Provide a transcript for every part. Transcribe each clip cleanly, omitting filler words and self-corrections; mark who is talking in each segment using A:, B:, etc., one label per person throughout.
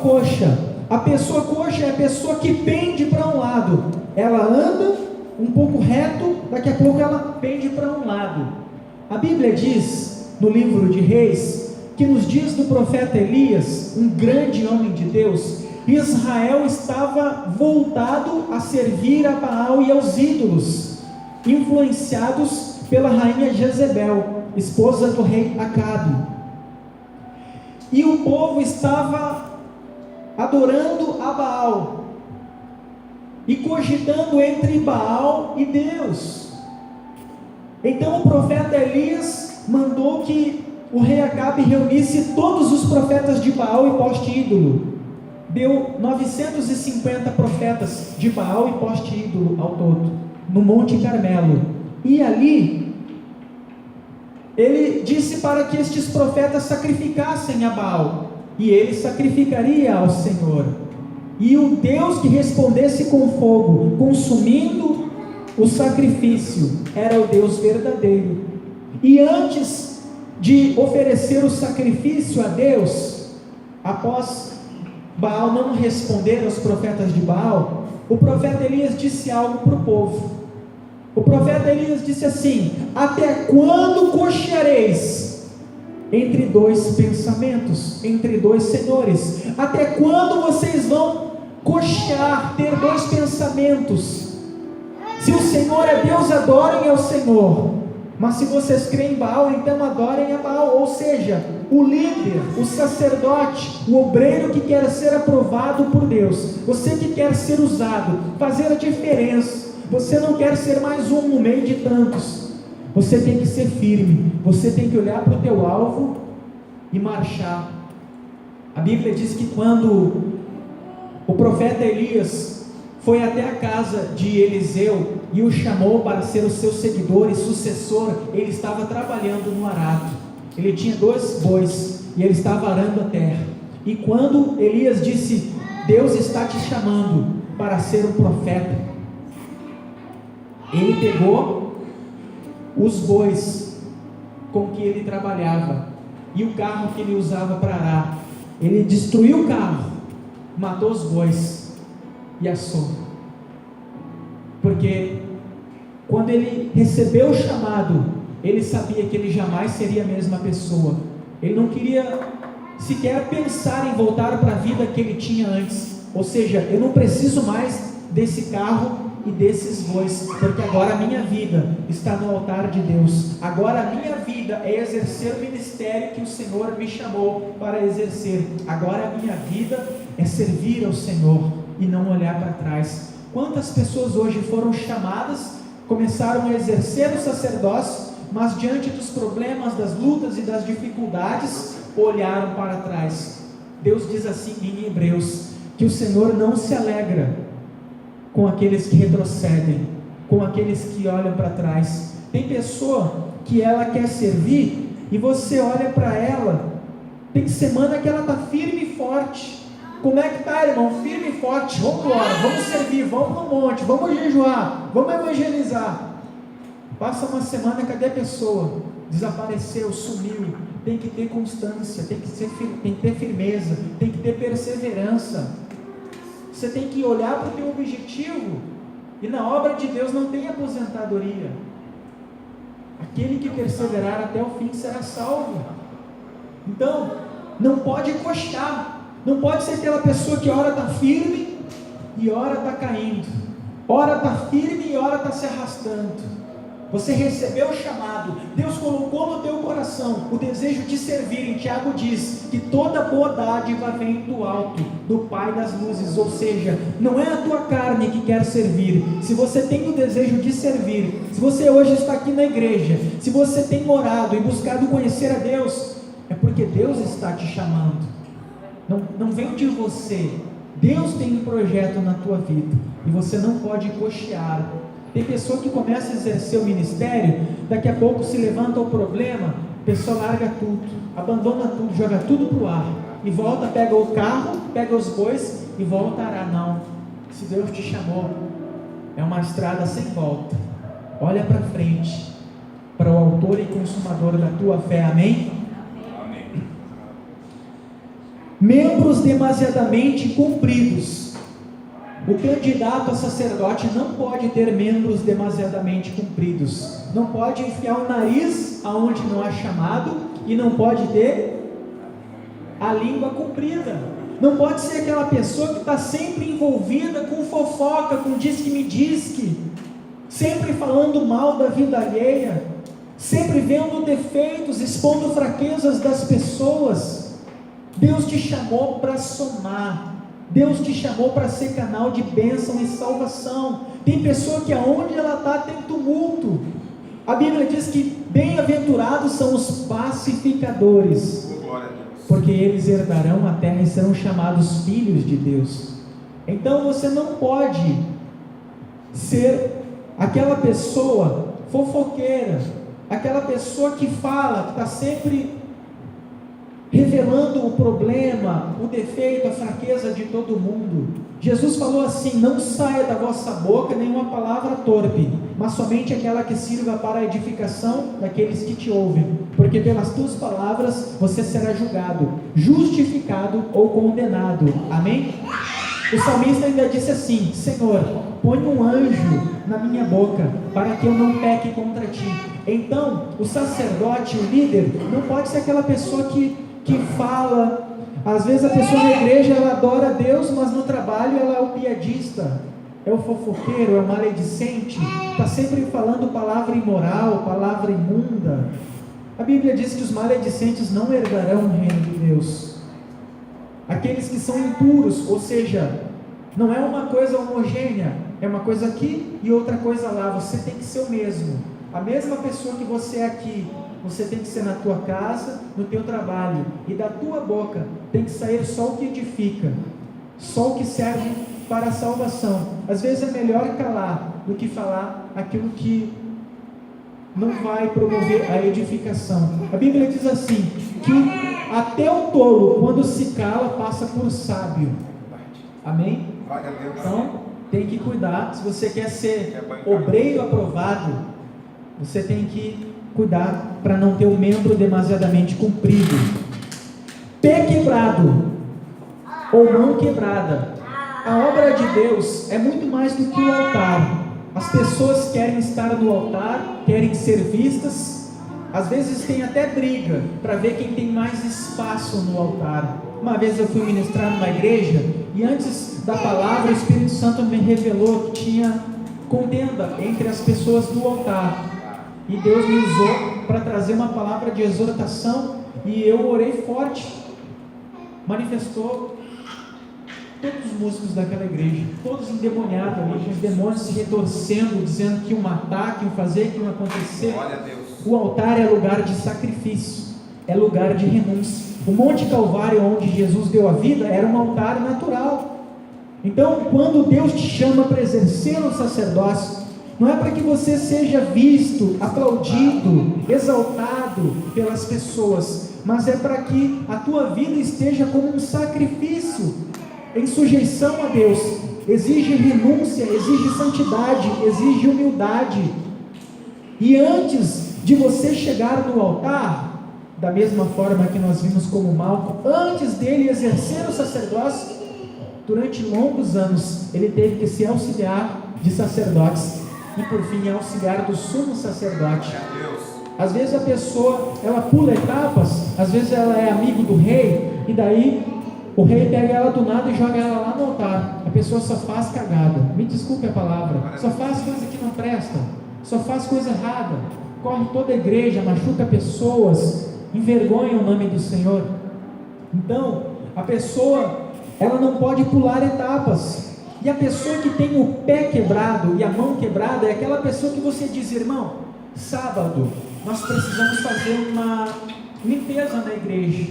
A: coxa. A pessoa coxa é a pessoa que pende para um lado. Ela anda um pouco reto, daqui a pouco ela pende para um lado. A Bíblia diz, no livro de Reis, que nos dias do profeta Elias, um grande homem de Deus, Israel estava voltado a servir a Baal e aos ídolos, influenciados pela rainha Jezebel, esposa do rei Acabe. E o povo estava adorando a Baal e cogitando entre Baal e Deus. Então o profeta Elias mandou que o rei Acabe reunisse todos os profetas de Baal e poste ídolo. Deu 950 profetas de Baal e poste ídolo ao todo, no Monte Carmelo. E ali ele disse para que estes profetas sacrificassem a Baal, e ele sacrificaria ao Senhor, e o Deus que respondesse com fogo, consumindo o sacrifício, era o Deus verdadeiro. E antes de oferecer o sacrifício a Deus, após Baal não responder aos profetas de Baal, o profeta Elias disse algo para o povo. O profeta Elias disse assim: até quando cocheareis entre dois pensamentos, entre dois senhores? Até quando vocês vão cochear, ter dois pensamentos? Se o Senhor é Deus, adorem ao Senhor, mas se vocês creem em Baal, então adorem a Baal. Ou seja, o líder, o sacerdote, o obreiro que quer ser aprovado por Deus, você que quer ser usado, fazer a diferença, você não quer ser mais um no meio de tantos, você tem que ser firme, você tem que olhar para o teu alvo e marchar. A Bíblia diz que quando o profeta Elias foi até a casa de Eliseu e o chamou para ser o seu seguidor e sucessor, ele estava trabalhando no arado, ele tinha 2 bois e ele estava arando a terra. E quando Elias disse: Deus está te chamando para ser um profeta, ele pegou os bois com que ele trabalhava e o carro que ele usava para arar, ele destruiu o carro, matou os bois e assou. Porque quando ele recebeu o chamado, ele sabia que ele jamais seria a mesma pessoa. Ele não queria sequer pensar em voltar para a vida que ele tinha antes. Ou seja, eu não preciso mais desse carro e desses bois, porque agora a minha vida está no altar de Deus. Agora a minha vida é exercer o ministério que o Senhor me chamou para exercer. Agora a minha vida é servir ao Senhor e não olhar para trás. Quantas pessoas hoje foram chamadas, começaram a exercer o sacerdócio, mas diante dos problemas, das lutas e das dificuldades, olharam para trás. Deus diz assim em Hebreus, que o Senhor não se alegra com aqueles que retrocedem, com aqueles que olham para trás. Tem pessoa que ela quer servir e você olha para ela, tem semana que ela está firme e forte. Como é que está, irmão? Firme e forte. Vamos embora, vamos servir, vamos no monte, vamos jejuar, vamos evangelizar. Passa uma semana, cadê a pessoa? Desapareceu, sumiu. Tem que ter constância, tem que ter firmeza, tem que ter perseverança. Você tem que olhar para o teu objetivo, e na obra de Deus não tem aposentadoria. Aquele que perseverar até o fim será salvo. Então, não pode coxar, não pode ser aquela pessoa que ora está firme e ora está caindo, ora está firme e ora está se arrastando. Você recebeu o chamado, Deus colocou no teu coração o desejo de servir. Em Tiago diz que toda boa dádiva vem do alto, do Pai das luzes. Ou seja, não é a tua carne que quer servir. Se você tem o desejo de servir, se você hoje está aqui na igreja, se você tem orado e buscado conhecer a Deus, é porque Deus está te chamando. Não vem de você. Deus tem um projeto na tua vida e você não pode cochear. Tem pessoa que começa a exercer o ministério, daqui a pouco se levanta o problema, a pessoa larga tudo, abandona tudo, joga tudo para o ar, e volta, pega o carro, pega os bois e volta a arar. Não, se Deus te chamou, é uma estrada sem volta. Olha para frente, para o autor e consumador da tua fé. Amém? membros demasiadamente compridos. O candidato a sacerdote não pode ter membros demasiadamente compridos, não pode enfiar o nariz aonde não há chamado, e não pode ter a língua comprida. Não pode ser aquela pessoa que está sempre envolvida com fofoca, com diz-que-me-diz-que, sempre falando mal da vida alheia, sempre vendo defeitos, expondo fraquezas das pessoas. Deus te chamou para somar, Deus te chamou para ser canal de bênção e salvação. Tem pessoa que aonde ela está tem tumulto. A Bíblia diz que bem-aventurados são os pacificadores, porque eles herdarão a terra e serão chamados filhos de Deus. Então você não pode ser aquela pessoa fofoqueira, aquela pessoa que fala, que está sempre revelando o problema, o defeito, a fraqueza de todo mundo. Jesus falou assim: não saia da vossa boca nenhuma palavra torpe, mas somente aquela que sirva para a edificação daqueles que te ouvem, porque pelas tuas palavras você será julgado, justificado ou condenado. Amém? O salmista ainda disse assim: Senhor, põe um anjo na minha boca, para que eu não peque contra ti. Então, o sacerdote, o líder, não pode ser aquela pessoa que fala. Às vezes a pessoa na igreja, ela adora a Deus, mas no trabalho ela é o piadista, é o fofoqueiro, é o maledicente, está sempre falando palavra imoral, palavra imunda. A Bíblia diz que os maledicentes não herdarão o reino de Deus. Aqueles que são impuros, ou seja, não é uma coisa homogênea, é uma coisa aqui e outra coisa lá. Você tem que ser o mesmo, a mesma pessoa que você é aqui, você tem que ser na tua casa, no teu trabalho, e da tua boca tem que sair só o que edifica, só o que serve para a salvação. Às vezes é melhor calar do que falar aquilo que não vai promover a edificação. A Bíblia diz assim, que até o tolo, quando se cala, passa por sábio. Amém? Então, tem que cuidar. Se você quer ser obreiro aprovado, você tem que cuidar para não ter o membro demasiadamente comprido. Pé quebrado ou mão quebrada. A obra de Deus é muito mais do que o altar. As pessoas querem estar no altar, querem ser vistas. Às vezes tem até briga para ver quem tem mais espaço no altar. Uma vez eu fui ministrar numa igreja e antes da palavra o Espírito Santo me revelou que tinha contenda entre as pessoas do altar. E Deus me usou para trazer uma palavra de exortação, e eu orei forte. Manifestou todos os músicos daquela igreja, todos endemoniados ali, com os demônios se retorcendo, dizendo que iam matar, que iam fazer, que iam acontecer. O altar é lugar de sacrifício, é lugar de renúncia. O Monte Calvário, onde Jesus deu a vida, era um altar natural. Então, quando Deus te chama para exercer o sacerdócio, não é para que você seja visto, aplaudido, exaltado pelas pessoas, mas é para que a tua vida esteja como um sacrifício, em sujeição a Deus. Exige renúncia, exige santidade, exige humildade. E antes de você chegar no altar, da mesma forma que nós vimos como Malco, antes dele exercer o sacerdócio, durante longos anos, ele teve que se auxiliar de sacerdotes, e por fim auxiliar do sumo sacerdote. Às vezes a pessoa, ela pula etapas, às vezes ela é amigo do rei, e daí o rei pega ela do nada e joga ela lá no altar. A pessoa só faz cagada, me desculpe a palavra, só faz coisa que não presta, só faz coisa errada, corre toda a igreja, machuca pessoas, envergonha o nome do Senhor. Então, a pessoa, ela não pode pular etapas. E a pessoa que tem o pé quebrado e a mão quebrada é aquela pessoa que você diz: irmão, sábado nós precisamos fazer uma limpeza na igreja,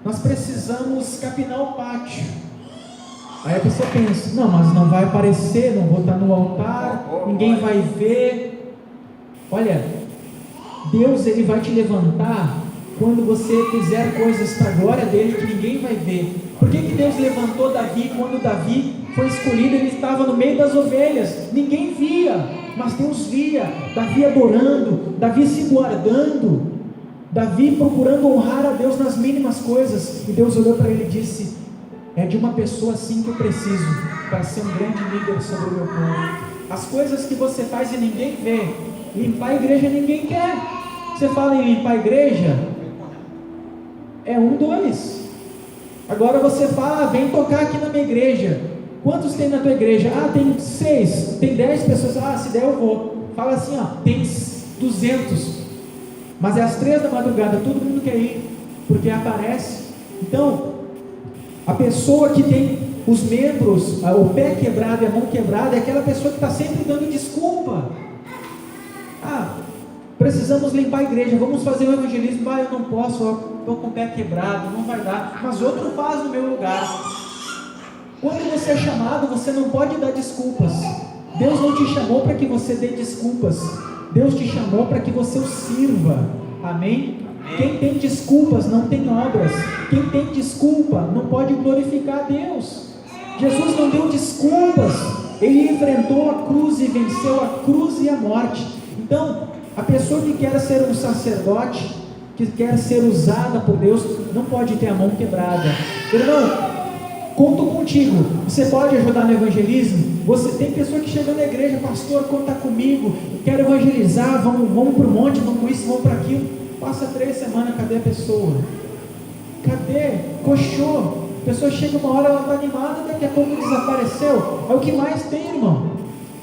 A: nós precisamos capinar o pátio. Aí a pessoa pensa: não, mas não vai aparecer, não vou estar no altar, ninguém vai ver. Olha, Deus, ele vai te levantar quando você fizer coisas para a glória dele que ninguém vai ver. Por que Deus levantou Davi? Quando Davi foi escolhido, ele estava no meio das ovelhas, ninguém via, mas Deus via. Davi adorando, Davi se guardando, Davi procurando honrar a Deus nas mínimas coisas, e Deus olhou para ele e disse: é de uma pessoa assim que eu preciso para ser um grande líder sobre o meu povo. As coisas que você faz e ninguém vê, limpar a igreja ninguém quer. Você fala em limpar a igreja, é 1, 2. Agora você fala: vem tocar aqui na minha igreja. Quantos tem na tua igreja? Tem 6, tem 10 pessoas. Se der eu vou. Fala assim, tem 200, mas é às 3 da madrugada, todo mundo quer ir, porque aparece. Então, a pessoa que tem os membros, o pé quebrado e a mão quebrada, é aquela pessoa que está sempre dando desculpa. Precisamos limpar a igreja, vamos fazer o evangelismo. Eu não posso, estou com o pé quebrado, não vai dar, mas outro faz no meu lugar. Quando você é chamado, você não pode dar desculpas. Deus não te chamou para que você dê desculpas, Deus te chamou para que você o sirva. Amém? Quem tem desculpas não tem obras. Quem tem desculpa não pode glorificar a Deus. Jesus não deu desculpas, Ele enfrentou a cruz e venceu a cruz e a morte. Então, a pessoa que quer ser um sacerdote, que quer ser usada por Deus, não pode ter a mão quebrada. Irmão, conto contigo. Você pode ajudar no evangelismo? Você tem pessoa que chega na igreja: pastor, conta comigo, eu quero evangelizar, vamos para o monte, vamos para isso, vamos para aquilo. Passa 3 semanas, cadê a pessoa? Cadê? Coxou. A pessoa chega uma hora, ela está animada, daqui a pouco desapareceu. É o que mais tem, irmão.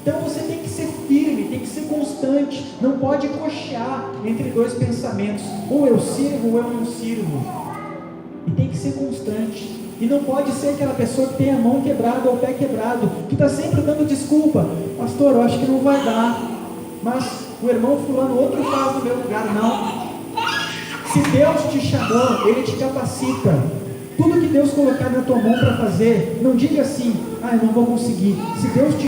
A: Então você tem que ser firme, tem que ser constante, não pode coxear entre 2 pensamentos: ou eu sirvo ou eu não sirvo. E tem que ser constante. E não pode ser aquela pessoa que tem a mão quebrada ou o pé quebrado, que está sempre dando desculpa: pastor, eu acho que não vai dar, mas o irmão fulano, outro faz no meu lugar. Não. Se Deus te chamou, Ele te capacita. Tudo que Deus colocar na tua mão para fazer, não diga assim: eu não vou conseguir. Se Deus te